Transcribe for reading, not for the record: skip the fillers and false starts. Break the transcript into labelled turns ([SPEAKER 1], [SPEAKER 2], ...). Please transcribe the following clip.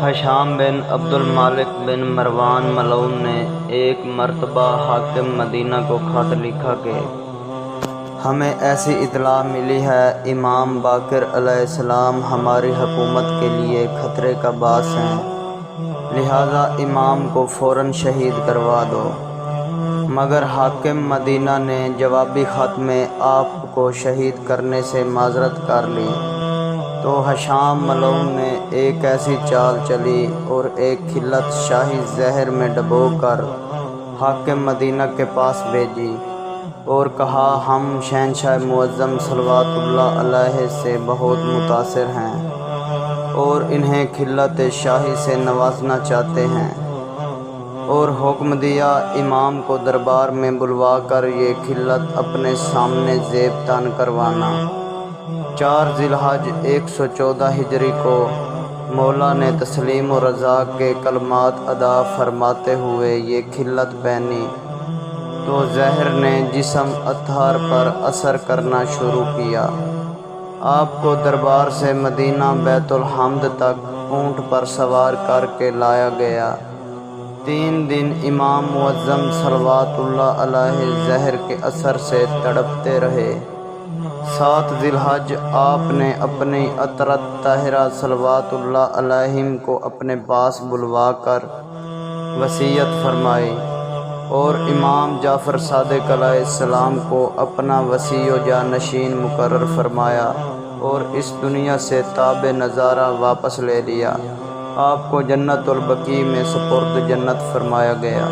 [SPEAKER 1] ہشام بن عبد المالک بن مروان ملعون نے ایک مرتبہ حاکم مدینہ کو خط لکھا کہ ہمیں ایسی اطلاع ملی ہے امام باقر علیہ السلام ہماری حکومت کے لیے خطرے کا باعث ہیں، لہذا امام کو فوراً شہید کروا دو۔ مگر حاکم مدینہ نے جوابی خط میں آپ کو شہید کرنے سے معذرت کر لی، تو ہشام ملعون نے ایک ایسی چال چلی اور ایک خلت شاہی زہر میں ڈبو کر حاکم مدینہ کے پاس بھیجی اور کہا ہم شہنشاہ معظم صلوات اللہ علیہ سے بہت متاثر ہیں اور انہیں خلت شاہی سے نوازنا چاہتے ہیں، اور حکم دیا امام کو دربار میں بلوا کر یہ خلت اپنے سامنے زیب تن کروانا۔ 4 ذی الحج 114 ہجری کو مولا نے تسلیم و رضا کے کلمات ادا فرماتے ہوئے یہ خلت پہنی تو زہر نے جسم اطہار پر اثر کرنا شروع کیا۔ آپ کو دربار سے مدینہ بیت الحمد تک اونٹ پر سوار کر کے لایا گیا۔ 3 دن امام معظم صلوات اللہ علیہ زہر کے اثر سے تڑپتے رہے۔ 7 ذی الحج آپ نے اپنی عطرت طاہرہ صلوات اللہ علیہم کو اپنے پاس بلوا کر وصیت فرمائی اور امام جعفر صادق علیہ السلام کو اپنا وصی و جانشین مقرر فرمایا اور اس دنیا سے تاب نظارہ واپس لے لیا۔ آپ کو جنت البقیع میں سپرد جنت فرمایا گیا۔